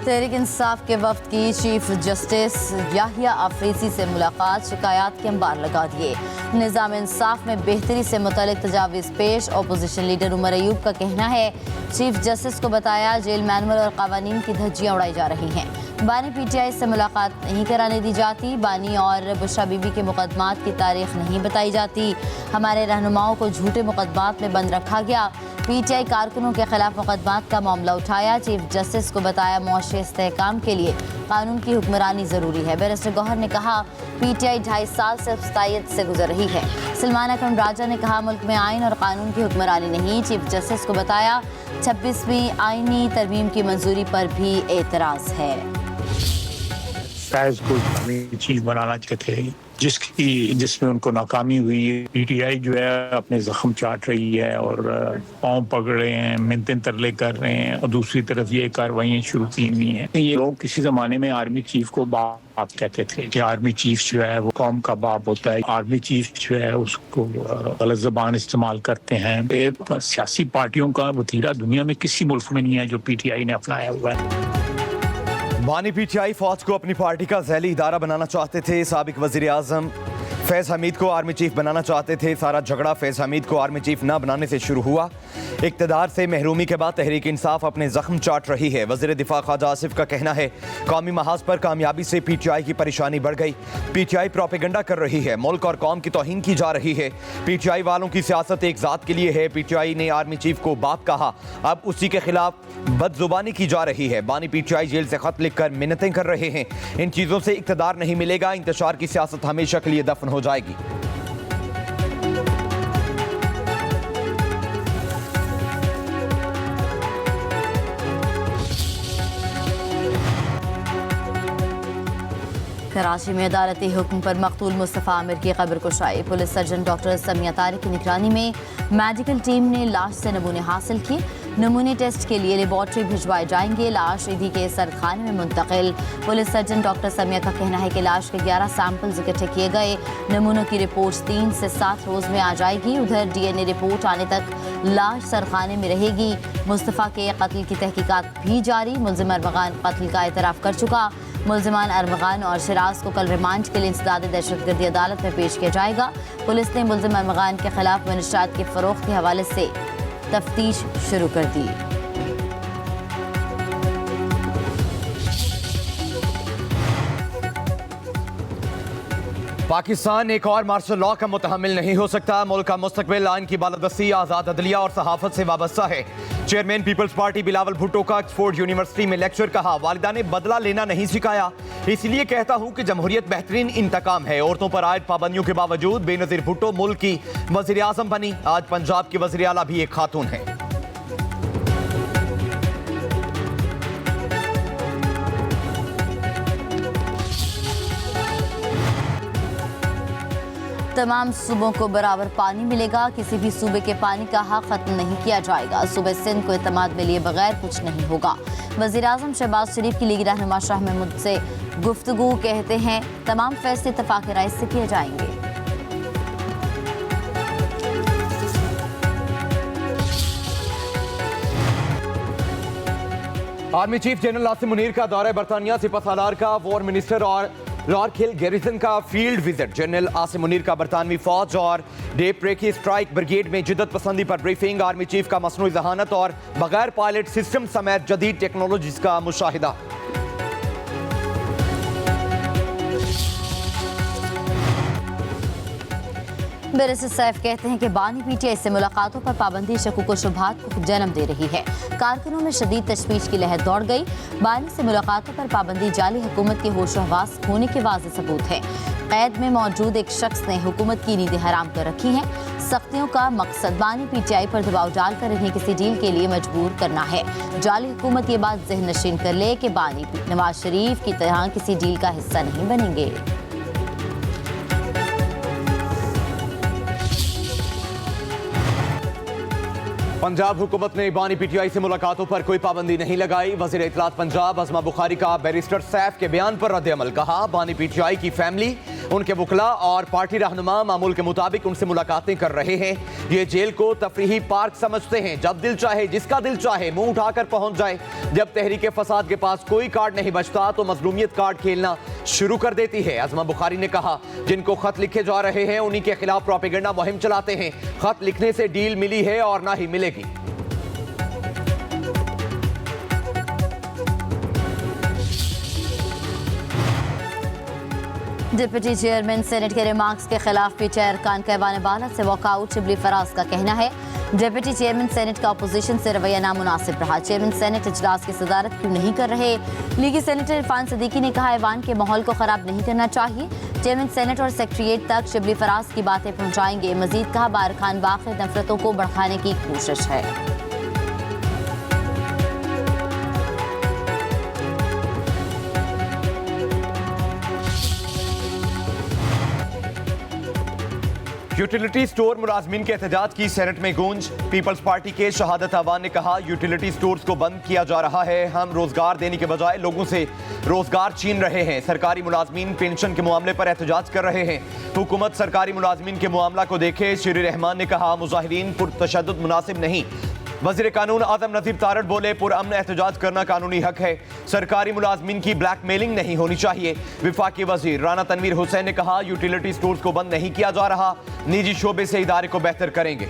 तहरीक इंसाफ के वफ्द की chief justice Yahya अफरीसी से मुलाकात, शिकायत के अंबार लगा दिए। निज़ाम इंसाफ में बेहतरी से मुतल्लिक तजावीज़ पेश। अपोजिशन लीडर उमर अयूब का कहना है, चीफ जस्टिस को बताया जेल मैनुअल और कवानीन की धज्जियाँ उड़ाई जा रही हैं। बानी PTI से मुलाकात नहीं कराने दी जाती। बानी और बुशरा बीबी के मुकदमात की तारीख नहीं बताई जाती। हमारे रहनुमाओं को झूठे मुकदमात में बंद रखा गया। PTI कारकुनों के खिलाफ मुकदमात का मामला उठाया। चीफ जस्टिस को बताया मुआशी इस्तेहकाम के लिए कानून की हुक्मरानी ज़रूरी है। बैरिस्टर गौहर ने कहा, PTI 2.5 साल से अफसायत से गुजर रही है। सलमान अकरम राजा ने कहा, मुल्क में आइन और कानून की हुक्मरानी नहीं। चीफ जस्टिस को बताया 26वीं आइनी तरमीम की मंजूरी पर भी एतराज़ है। फैज को चीफ बनाना चाहते थे जिसमें उनको नाकामी हुई है। PTI जो है अपने जख्म चाट रही है और पाँव पकड़ रहे हैं, मिन्नतें तरले कर रहे हैं और दूसरी तरफ ये कार्रवाइयाँ शुरू की हुई हैं। ये लोग किसी ज़माने में आर्मी चीफ को बाप कहते थे कि आर्मी चीफ जो है वो कौम का बाप होता है। आर्मी चीफ जो है उसको गलत ज़बान इस्तेमाल करते हैं। सियासी पार्टियों का वतीरा दुनिया में किसी मुल्क में नहीं है जो PTI ने अपनाया हुआ है। बानी PTI फौज को अपनी पार्टी का झैली इदारा बनाना चाहते थे। साबिक वज़ीर आज़म फैज़ हमीद को आर्मी चीफ बनाना चाहते थे। सारा झगड़ा फैज़ हमीद को आर्मी चीफ न बनाने से शुरू हुआ। इक़्तिदार से महरूमी के बाद तहरीक इंसाफ अपने ज़ख्म चाट रही है। वज़ीर दिफा ख्वाजा आसिफ का कहना है, कौमी महाज पर कामयाबी से PTI की परेशानी बढ़ गई। PTI प्रोपेगेंडा कर रही है, मुल्क और कौम की तौहीन की जा रही है। PTI वालों की सियासत एक ज़ात के लिए है। PTI ने आर्मी चीफ को बाप कहा, अब उसी के खिलाफ बदजुबानी की जा रही है। बानी PTI जेल से खत लिखकर मिन्नतें कर रहे हैं। इन चीज़ों से इक़्तिदार नहीं मिलेगा। इंतशार की सियासत हमेशा के लिए दफन हो जाएगी। कराची में अदालती हुक्म पर मकतूल मुस्तफ़ा आमिर की कब्र कुशाई। Police surgeon doctor Samiya Tariq की निगरानी में मेडिकल टीम ने लाश से नमूने हासिल किए। नमूने टेस्ट के लिए लेबॉर्ट्री भिजवाए जाएंगे। लाश ईदी के सरखाने में मुंतकिल। पुलिस सर्जन डॉक्टर समिया का कहना है कि लाश के 11 सैंपल्स इकट्ठे किए गए। नमूनों की रिपोर्ट 3 से 7 रोज में आ जाएगी। उधर DNA रिपोर्ट आने तक लाश सरखाने में रहेगी। मुस्तफ़ा के कत्ल की तहकीकात भी जारी। मुल्ज़िम अरमगान कत्ल का एतराफ़ कर चुका। मुल्ज़िमान अरमगान और शिराज को कल रिमांड के लिए इंसदाद दहशतगर्दी अदालत में पेश किया जाएगा। पुलिस ने मुल्ज़िम अरमगान के खिलाफ मनशरात के फ़रोख्त के हवाले से तफ्तीश शुरू कर दी। पाकिस्तान एक और मार्शल लॉ का मुतहम्मिल नहीं हो सकता। मुल्क का मुस्तकबिल आइन की बालादस्ती, आज़ाद अदलिया और सहाफ़त से वाबस्ता है। Chairman Peoples Party Bilawal Bhutto का ऑक्सफोर्ड यूनिवर्सिटी में लेक्चर। कहा, वालिदा ने बदला लेना नहीं सिखाया, इसलिए कहता हूँ कि जमहूरियत बेहतरीन इंतकाम है। औरतों पर आयद पाबंदियों के बावजूद बेनज़ीर भुट्टो मुल्क की वज़ीर आज़म बनी। आज पंजाब की वज़ीर आला भी एक खातून है। तमाम सूबों को बराबर पानी मिलेगा। किसी भी सूबे के पानी का हक खत्म नहीं किया जाएगा। सूबे सिंध को इत्मीनान में लिए बगैर कुछ नहीं होगा। वज़ीर आज़म शहबाज शरीफ की लीगी रहनुमा शाह महमूद से गुफ्तगू। कहते हैं तमाम फैसले इत्तेफाक राय से किए जाएंगे। Army chief general Asim Munir का दौरा बरतानिया। सिपहसालार का वॉर मिनिस्टर और लॉर्ड हिल गैरिसन का field visit. General Asim Munir का बरतानवी फौज और डेप्रेकी स्ट्राइक ब्रिगेड में जिद्दत पसंदी पर ब्रीफिंग। आर्मी चीफ का मसनूई जहानत और बगैर पायलट सिस्टम समेत जदीद टेक्नोलॉजीज का मुशाहिदा। बैरिस्टर सैफ कहते हैं कि बानी PTI से मुलाकातों पर पाबंदी शकूक व शुबहात को जन्म दे रही है। कारकुनों में शदीद तशवीश की लहर दौड़ गई। बानी से मुलाकातों पर पाबंदी जाली हुकूमत के होश हवास होने के वाज़ेह सबूत है। कैद में मौजूद एक शख्स ने हुकूमत की नींदें हराम कर रखी हैं। सख्तियों का मकसद बानी PTI पर दबाव डालकर इन्हें किसी डील के लिए मजबूर करना है। जाली हुकूमत ये बात ज़हन नशीन कर ले कि बानी नवाज शरीफ की तरह किसी डील का हिस्सा नहीं बनेंगे। पंजाब हुकूमत ने बानी PTI से मुलाकातों पर कोई पाबंदी नहीं लगाई। वज़ीर इत्तलात पंजाब अज़मा बुखारी का बैरिस्टर सैफ के बयान पर रद्द-ए-अमल। कहा, बानी PTI की फैमिली उनके वकला और पार्टी रहनुमा मामूल के मुताबिक उनसे मुलाकातें कर रहे हैं। ये जेल को तफरीही पार्क समझते हैं, जब दिल चाहे जिसका दिल चाहे मुंह उठाकर पहुंच जाए। जब तहरीक फसाद के पास कोई कार्ड नहीं बचता तो मजलूमियत कार्ड खेलना शुरू कर देती है। अज़मा बुखारी ने कहा, जिनको खत लिखे जा रहे हैं उन्हीं के खिलाफ प्रोपेगेंडा मुहिम चलाते हैं। खत लिखने से डील मिली है और ना ही मिलेगी। डिप्टी चेयरमैन सेनेट के रिमार्क्स के खिलाफ पीटीआई अरकान का ऐवान अदालत से वॉकआउट। शिबली फराज का कहना है, डिप्टी चेयरमैन सेनेट का अपोजिशन से रवैया नामुनासिब रहा। चेयरमैन सेनेट इजलास की सदारत क्यों नहीं कर रहे? लीगी सेनेटर इरफान सदीकी ने कहा, ऐवान के माहौल को खराब नहीं करना चाहिए। चेयरमैन सेनेट और सेक्रेटरीट तक शिबली फराज की बातें पहुंचाएंगे। मजीद कहा, बार खान बाग में नफरतों को बढ़ाने की कोशिश है। यूटिलिटी स्टोर मुलाजमीन के एहतजाज की सेनेट में गूंज। पीपल्स पार्टी के शहादत अवान ने कहा, यूटिलिटी स्टोर्स को बंद किया जा रहा है। हम रोजगार देने के बजाय लोगों से रोजगार छीन रहे हैं। सरकारी मुलाजमीन पेंशन के मामले पर एहतजाज कर रहे हैं। हुकूमत सरकारी मुलाजमीन के मामला को देखे। शिरी रहमान ने कहा, मुजाहिरीन पुरतशद्दुद मुनासिब नहीं। वज़ीर कानून आज़म नज़ीर तारड़ बोले, पुरअमन एहतजाज करना कानूनी हक है। सरकारी मुलाजमीन की ब्लैकमेलिंग नहीं होनी चाहिए। विफाकी वज़ीर राना तनवीर हुसैन ने कहा, यूटिलिटी स्टोर्स को बंद नहीं किया जा रहा, निजी शोबे से इदारे को बेहतर करेंगे।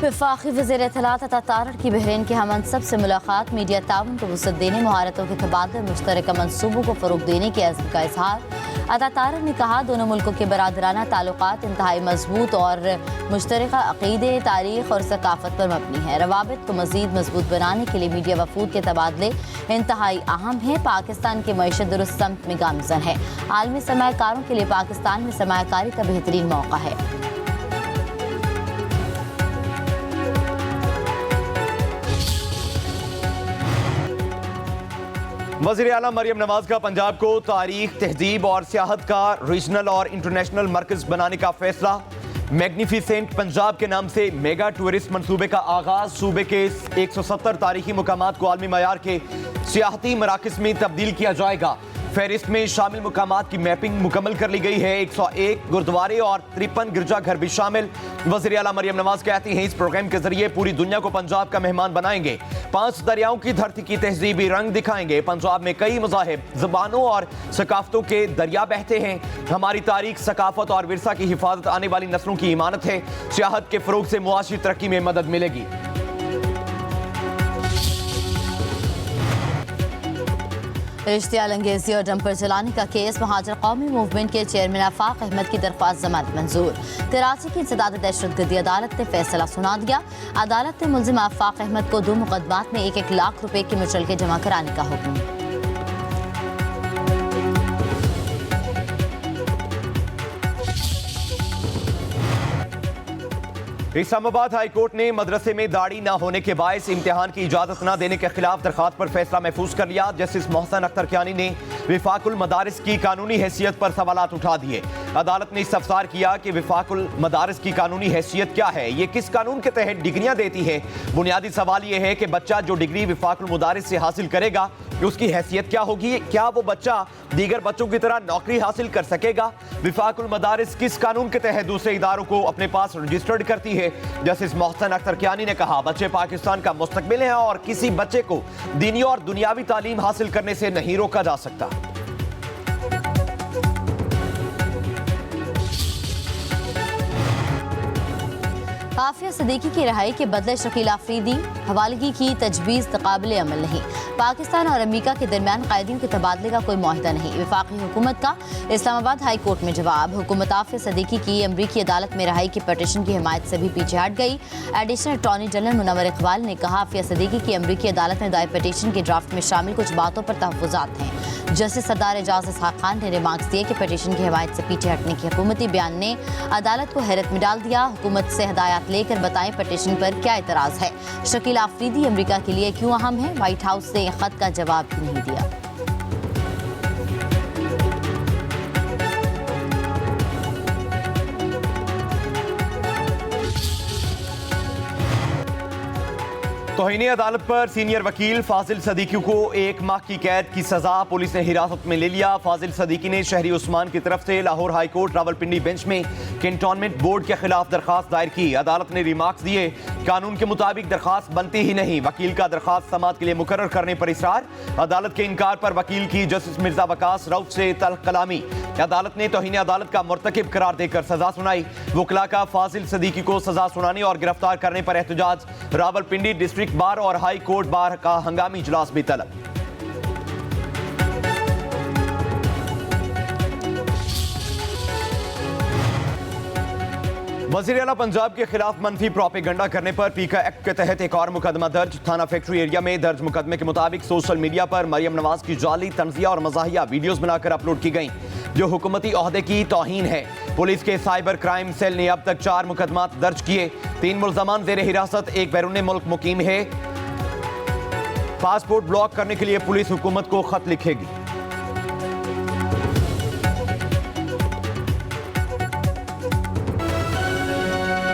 वफाकी वज़ीर इत्तलात अता तारड़ की बहरीन के हमअंसब से मुलाकात। मीडिया ताउन को वसअत देने, महारतों के तबादले, मुश्तरका मंसूबों को फ़रोग़ देने के अज़्म का इज़हार। अता तारड़ ने कहा, दोनों मुल्कों के बरादराना ताल्लुकात इंतहाई मजबूत और मुश्तरका अक़ीदे, तारीख़ और सकाफ़त पर मबनी है। रवाबित को मज़ीद मजबूत बनाने के लिए मीडिया वफूद के तबादले इंतहाई अहम है। पाकिस्तान की मईशत दुरुस्त समत में गामज़न है। आलमी सरमायाकारों के लिए पाकिस्तान में सरमायाकारी का बेहतरीन मौका है। वज़ीर आला मरियम नवाज का पंजाब को तारीख, तहजीब और सियाहत का रीजनल और इंटरनेशनल मरकज़ बनाने का फैसला। मैग्निफिसेंट पंजाब के नाम से मेगा टूरिस्ट मंसूबे का आगाज। सूबे के 170 तारीखी मुकामात को आलमी मयार के सियाहती मराकज़ में तब्दील किया जाएगा। फहरिस्त में शामिल मुकामात की मैपिंग मुकम्मल कर ली गई है। 101 गुरुद्वारे और 53 गिरजाघर भी शामिल। वज़ीर आला मरियम नवाज कहती हैं, इस प्रोग्राम के जरिए पूरी दुनिया को पंजाब का मेहमान बनाएंगे। 5 दरियाओं की धरती की तहजीबी रंग दिखाएंगे। पंजाब में कई मज़ाहिब, ज़बानों और सकाफ़तों के दरिया बहते हैं। हमारी तारीख, सकाफ़त और विरसा की हिफाजत आने वाली नस्लों की इमानत है। सियाहत के फ़रोग़ से मुआशी तरक्की में मदद मिलेगी। इश्तियाल अंगेजी और डंपर चलाने का केस। महाजर कौमी मूवमेंट के चेयरमैन आफाक अहमद की दरख्वास्त जमानत मंजूर। कराची की इंसदाद दहशतगर्दी अदालत ने फैसला सुना दिया। अदालत ने मुलजिम आफाक अहमद को 2 मुकदमात में 1-1 लाख रुपए की मुचलके जमा कराने का हुक्म। इस्लामाबाद हाई कोर्ट ने मदरसे में दाढ़ी न होने के बायस इम्तिहान की इजाजत न देने के खिलाफ दरखास्त पर फैसला महफूज कर लिया। जस्टिस मोहसन अख्तर कियानी ने विफाकुल मदारिस की कानूनी हैसियत पर सवालात उठा दिए। अदालत ने इस्तफसार किया कि विफाकुल मदारिस की कानूनी हैसियत क्या है, ये किस कानून के तहत डिग्रियां देती है। बुनियादी सवाल ये है कि बच्चा जो डिग्री विफाकुल मदारिस से हासिल करेगा उसकी हैसियत क्या होगी। क्या वो बच्चा दीगर बच्चों की तरह नौकरी हासिल कर सकेगा। विफाकुल मदारिस किस कानून के तहत दूसरे इदारों को अपने पास रजिस्टर्ड करती है। जस्टिस मोहसन अख्तर कियानी ने कहा, बच्चे पाकिस्तान का मुस्तकबिल हैं और किसी बच्चे को दीनी और दुनियावी तालीम हासिल करने से नहीं रोका जा सकता। आफिया सदीकी की रिहाई के बदले शकील आफरीदी हवालगी की तजवीज़ काबिल अमल नहीं। पाकिस्तान और अमेरिका के दरमियान कैदियों के तबादले का कोई मुआहदा नहीं। वफाकी हुकूमत का इस्लामाबाद हाई कोर्ट में जवाब। हुकूमत आफिया सदीकी की अमरीकी अदालत में रिहाई की पटिशन की हिमायत से भी पीछे हट गई। Additional attorney general Munawar Iqbal ने कहा, आफिया सदीकी की अमरीकी अदालत में दायर पटिशन के ड्राफ्ट में शामिल कुछ बातों पर तहफ़्फ़ुज़ात हैं। जस्टिस सरदार एजाज इसहाक खान ने रिमार्क्स दिए कि पटिशन की हिमायत से पीछे हटने की हुकूमती बयान ने अदालत को हैरत में डाल दिया। हुकूमत से हदायत लेकर बताएं पटिशन पर क्या एतराज़ है। शकील आफरीदी अमेरिका के लिए क्यों अहम है। व्हाइट हाउस ने खत का जवाब भी नहीं दिया। तौहीन अदालत पर सीनियर वकील फाजिल सदीकी को 1 माह की कैद की सजा, पुलिस ने हिरासत में ले लिया। फाजिल सदीकी ने शहरी उस्मान की तरफ से Lahore high court Rawalpindi bench में कैंटोनमेंट बोर्ड के खिलाफ दरखास्त दायर की। अदालत ने रिमार्क्स दिए, कानून के मुताबिक दरखास्त बनती ही नहीं। वकील का दरखास्त समाअत के लिए मुकर्रर करने पर इसरार। अदालत के इनकार पर वकील की जस्टिस मिर्जा वकास रऊफ से तल्ख कलामी। अदालत ने तौहीन अदालत का मुर्तकिब करार देकर सजा सुनाई। वकला का फाजिल सदीकी को सजा सुनाने और गिरफ्तार करने पर एहतजाज। रावलपिंडी डिस्ट्रिक्ट बार और हाई कोर्ट बार का हंगामी इजलास भी तलब। वज़ीर आला पंजाब के खिलाफ मनफी प्रोपेगंडा करने पर पीका एक्ट के तहत एक और मुकदमा दर्ज। थाना फैक्ट्री एरिया में दर्ज मुकदमे के मुताबिक सोशल मीडिया पर मरियम नवाज की जाली तंजिया और मज़ाहिया वीडियोस बनाकर अपलोड की गई, जो हुकूमती ओहदे की तौहीन है। पुलिस के साइबर क्राइम सेल ने अब तक 4 मुकदमा दर्ज किए। 3 मुल्ज़मान ज़ेर हिरासत, एक बैरून मुल्क मुकीम है। पासपोर्ट ब्लॉक करने के लिए पुलिस हुकूमत को खत लिखेगी।